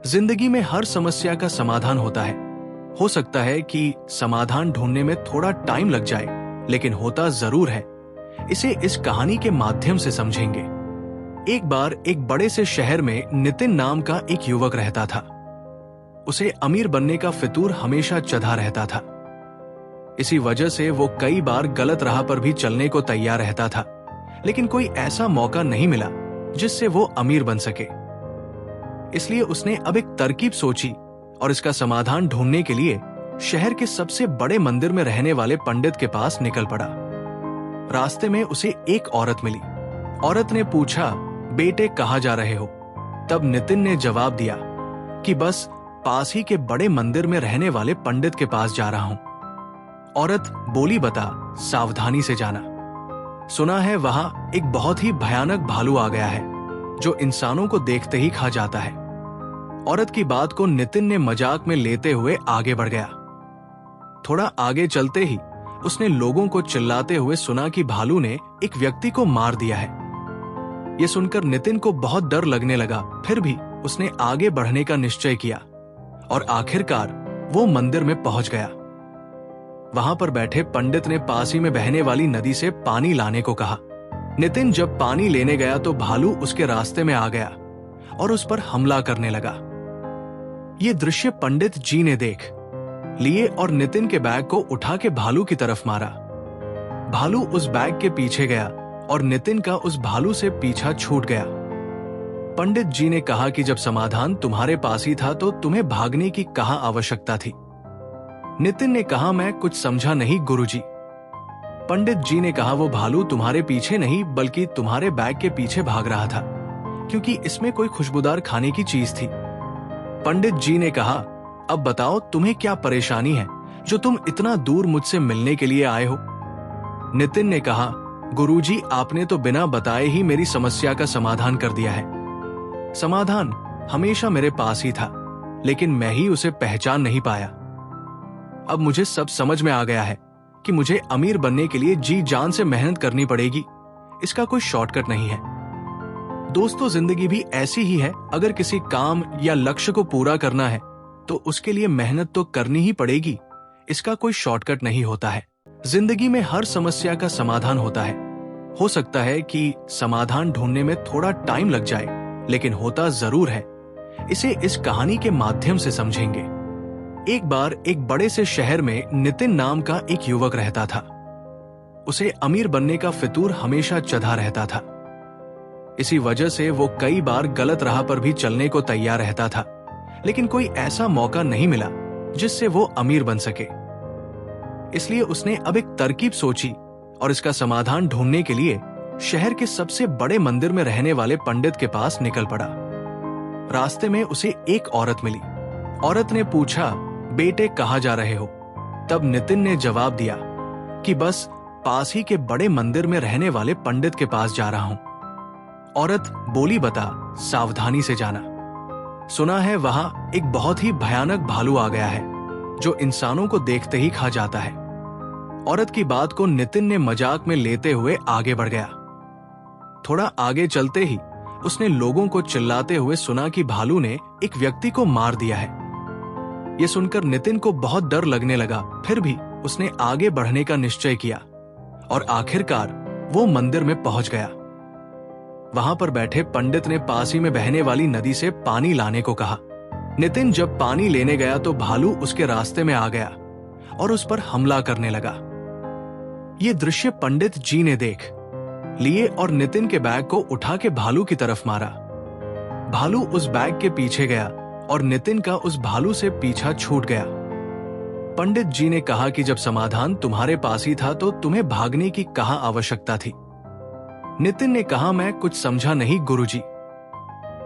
जिंदगी में हर समस्या का समाधान होता है। हो सकता है कि समाधान ढूंढने में थोड़ा टाइम लग जाए, लेकिन होता जरूर है। इसे इस कहानी के माध्यम से समझेंगे। एक बार एक बड़े से शहर में नितिन नाम का एक युवक रहता था। उसे अमीर बनने का फितूर हमेशा चढ़ा रहता था। इसी वजह से वो कई बार गलत राह पर भी चलने को तैयार रहता था, लेकिन कोई ऐसा मौका नहीं मिला जिससे वो अमीर बन सके। इसलिए उसने अब एक तरकीब सोची और इसका समाधान ढूंढने के लिए शहर के सबसे बड़े मंदिर में रहने वाले पंडित के पास निकल पड़ा। रास्ते में उसे एक औरत मिली। औरत ने पूछा, बेटे कहाँ जा रहे हो? तब नितिन ने जवाब दिया कि बस पास ही के बड़े मंदिर में रहने वाले पंडित के पास जा रहा हूं। औरत बोली, बता, सावधानी से जाना। सुना है वहां एक बहुत ही भयानक भालू आ गया है जो इंसानों को देखते ही खा जाता है। औरत की बात को नितिन ने मजाक में लेते हुए आगे बढ़ गया। थोड़ा आगे चलते ही उसने लोगों को चिल्लाते हुए सुना कि भालू ने एक व्यक्ति को मार दिया है। यह सुनकर नितिन को बहुत डर लगने लगा। फिर भी उसने आगे बढ़ने का निश्चय किया और आखिरकार वो मंदिर में पहुंच गया। वहां पर बैठे पंडित ने पास ही में बहने वाली नदी से पानी लाने को कहा। नितिन जब पानी लेने गया तो भालू उसके रास्ते में आ गया और उस पर हमला करने लगा। ये दृश्य पंडित जी ने देख लिए और नितिन के बैग को उठा के भालू की तरफ मारा। भालू उस बैग के पीछे गया और नितिन का उस भालू से पीछा छूट गया। पंडित जी ने कहा कि जब समाधान तुम्हारे पास ही था तो तुम्हें भागने की कहाँ आवश्यकता थी? नितिन ने कहा, मैं कुछ समझा नहीं गुरुजी। पंडित जी ने कहा, वो भालू तुम्हारे पीछे नहीं बल्कि तुम्हारे बैग के पीछे भाग रहा था, क्योंकि इसमें कोई खुशबूदार खाने की चीज थी। पंडित जी ने कहा, अब बताओ तुम्हें क्या परेशानी है जो तुम इतना दूर मुझसे मिलने के लिए आए हो? नितिन ने कहा, गुरुजी आपने तो बिना बताए ही मेरी समस्या का समाधान कर दिया है। समाधान हमेशा मेरे पास ही था, लेकिन मैं ही उसे पहचान नहीं पाया। अब मुझे सब समझ में आ गया है कि मुझे अमीर बनने के लिए जी जान से मेहनत करनी पड़ेगी। इसका कोई शॉर्टकट नहीं है। दोस्तों, जिंदगी भी ऐसी ही है। अगर किसी काम या लक्ष्य को पूरा करना है तो उसके लिए मेहनत तो करनी ही पड़ेगी। इसका कोई शॉर्टकट नहीं होता है। जिंदगी में हर समस्या का समाधान होता है। हो सकता है कि समाधान ढूंढने में थोड़ा टाइम लग जाए, लेकिन होता जरूर है। इसे इस कहानी के माध्यम से समझेंगे। एक बार एक बड़े से शहर में नितिन नाम का एक युवक रहता था। उसे अमीर बनने का फितूर हमेशा चढ़ा रहता था। इसी वजह से वो कई बार गलत राह पर भी चलने को तैयार रहता था, लेकिन कोई ऐसा मौका नहीं मिला जिससे वो अमीर बन सके। इसलिए उसने अब एक तरकीब सोची और इसका समाधान ढूंढने के लिए शहर के सबसे बड़े मंदिर में रहने वाले पंडित के पास निकल पड़ा। रास्ते में उसे एक औरत मिली। औरत ने पूछा, बेटे कहाँ जा रहे हो? तब नितिन ने जवाब दिया कि बस पास ही के बड़े मंदिर में रहने वाले पंडित के पास जा रहा हूं। औरत बोली, बता, सावधानी से जाना। सुना है वहां एक बहुत ही भयानक भालू आ गया है जो इंसानों को देखते ही खा जाता है। औरत की बात को नितिन ने मजाक में लेते हुए आगे बढ़ गया। थोड़ा आगे चलते ही उसने लोगों को चिल्लाते हुए सुना कि भालू ने एक व्यक्ति को मार दिया है। यह सुनकर नितिन को बहुत डर लगने लगा। फिर भी उसने आगे बढ़ने का निश्चय किया और आखिरकार वो मंदिर में पहुंच गया। वहां पर बैठे पंडित ने पास ही में बहने वाली नदी से पानी लाने को कहा। नितिन जब पानी लेने गया तो भालू उसके रास्ते में आ गया और उस पर हमला करने लगा। ये दृश्य पंडित जी ने देख लिए और नितिन के बैग को उठा के भालू की तरफ मारा। भालू उस बैग के पीछे गया और नितिन का उस भालू से पीछा छूट गया। पंडित जी ने कहा कि जब समाधान तुम्हारे पास ही था तो तुम्हें भागने की कहाँ आवश्यकता थी? नितिन ने कहा, मैं कुछ समझा नहीं गुरुजी।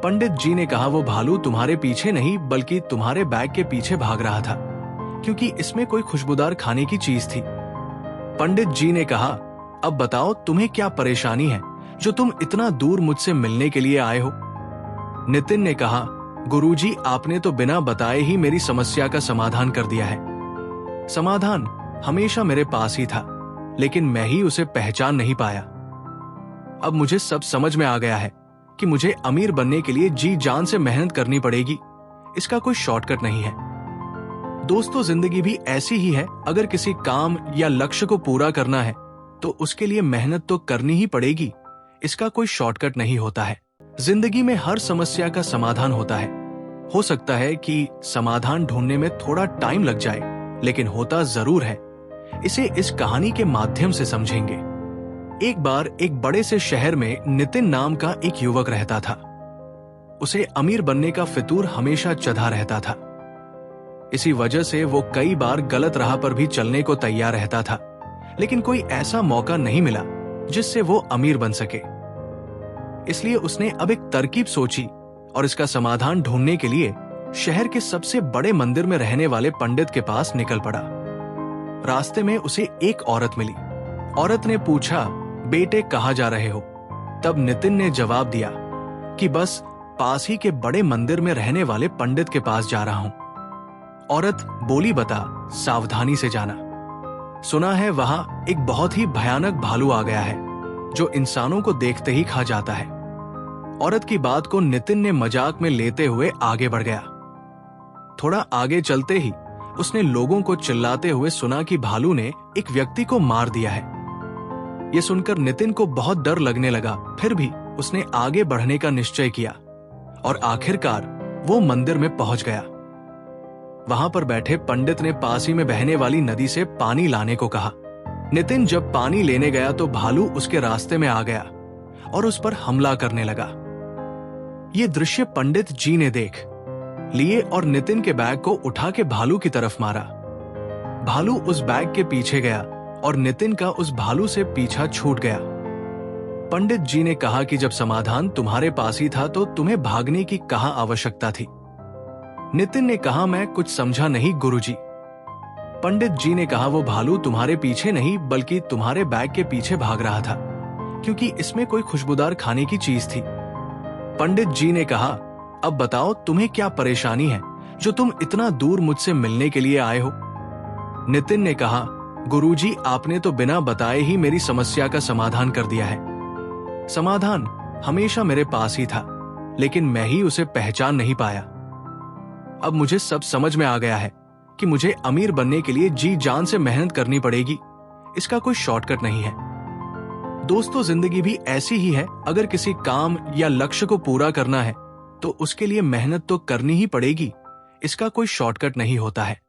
पंडित जी ने कहा, वो भालू तुम्हारे पीछे नहीं बल्कि तुम्हारे बैग के पीछे भाग रहा था, क्योंकि इसमें कोई खुशबूदार खाने की चीज थी। पंडित जी ने कहा, अब बताओ तुम्हें क्या परेशानी है जो तुम इतना दूर मुझसे मिलने के लिए आए हो? नितिन ने कहा, गुरुजी आपने तो बिना बताए ही मेरी समस्या का समाधान कर दिया है। समाधान हमेशा मेरे पास ही था, लेकिन मैं ही उसे पहचान नहीं पाया। अब मुझे सब समझ में आ गया है कि मुझे अमीर बनने के लिए जी जान से मेहनत करनी पड़ेगी। इसका कोई शॉर्टकट नहीं है। दोस्तों, जिंदगी भी ऐसी ही है। अगर किसी काम या लक्ष्य को पूरा करना है तो उसके लिए मेहनत तो करनी ही पड़ेगी। इसका कोई शॉर्टकट नहीं होता है। जिंदगी में हर समस्या का समाधान होता है। हो सकता है कि समाधान ढूंढने में थोड़ा टाइम लग जाए, लेकिन होता जरूर है। इसे इस कहानी के माध्यम से समझेंगे। एक बार एक बड़े से शहर में नितिन नाम का एक युवक रहता था। उसे अमीर बनने का फितूर हमेशा चढ़ा रहता था। इसी वजह से वो कई बार गलत राह पर भी चलने को तैयार रहता था, लेकिन कोई ऐसा मौका नहीं मिला जिससे वो अमीर बन सके। इसलिए उसने अब एक तरकीब सोची और इसका समाधान ढूंढने के लिए शहर के सबसे बड़े मंदिर में रहने वाले पंडित के पास निकल पड़ा। रास्ते में उसे एक औरत मिली। औरत ने पूछा, बेटे कहाँ जा रहे हो? तब नितिन ने जवाब दिया कि बस पास ही के बड़े मंदिर में रहने वाले पंडित के पास जा रहा हूं। औरत बोली, बता, सावधानी से जाना। सुना है वहां एक बहुत ही भयानक भालू आ गया है जो इंसानों को देखते ही खा जाता है। औरत की बात को नितिन ने मजाक में लेते हुए आगे बढ़ गया। थोड़ा आगे चलते ही उसने लोगों को चिल्लाते हुए सुना कि भालू ने एक व्यक्ति को मार दिया है। यह सुनकर नितिन को बहुत डर लगने लगा। फिर भी उसने आगे बढ़ने का निश्चय किया और आखिरकार वो मंदिर में पहुंच गया। वहां पर बैठे पंडित ने पास ही में बहने वाली नदी से पानी लाने को कहा। नितिन जब पानी लेने गया तो भालू उसके रास्ते में आ गया और उस पर हमला करने लगा। ये दृश्य पंडित जी ने देख लिए और नितिन के बैग को उठा के भालू की तरफ मारा। भालू उस बैग के पीछे गया और नितिन का उस भालू से पीछा छूट गया। पंडित जी ने कहा कि जब समाधान तुम्हारे पास ही था तो तुम्हें भागने की कहाँ आवश्यकता थी? नितिन ने कहा, मैं कुछ समझा नहीं गुरुजी। पंडित जी ने कहा, वो भालू तुम्हारे पीछे नहीं बल्कि तुम्हारे बैग के पीछे भाग रहा था, क्योंकि इसमें कोई खुशबूदार खाने की चीज थी। पंडित जी ने कहा, अब बताओ तुम्हें क्या परेशानी है जो तुम इतना दूर मुझसे मिलने के लिए आए हो? नितिन ने कहा, गुरुजी, आपने तो बिना बताए ही मेरी समस्या का समाधान कर दिया है। समाधान हमेशा मेरे पास ही था, लेकिन मैं ही उसे पहचान नहीं पाया। अब मुझे सब समझ में आ गया है कि मुझे अमीर बनने के लिए जी जान से मेहनत करनी पड़ेगी। इसका कोई शॉर्टकट नहीं है। दोस्तों, जिंदगी भी ऐसी ही है। अगर किसी काम या लक्ष्य को पूरा करना है तो उसके लिए मेहनत तो करनी ही पड़ेगी। इसका कोई शॉर्टकट नहीं होता है।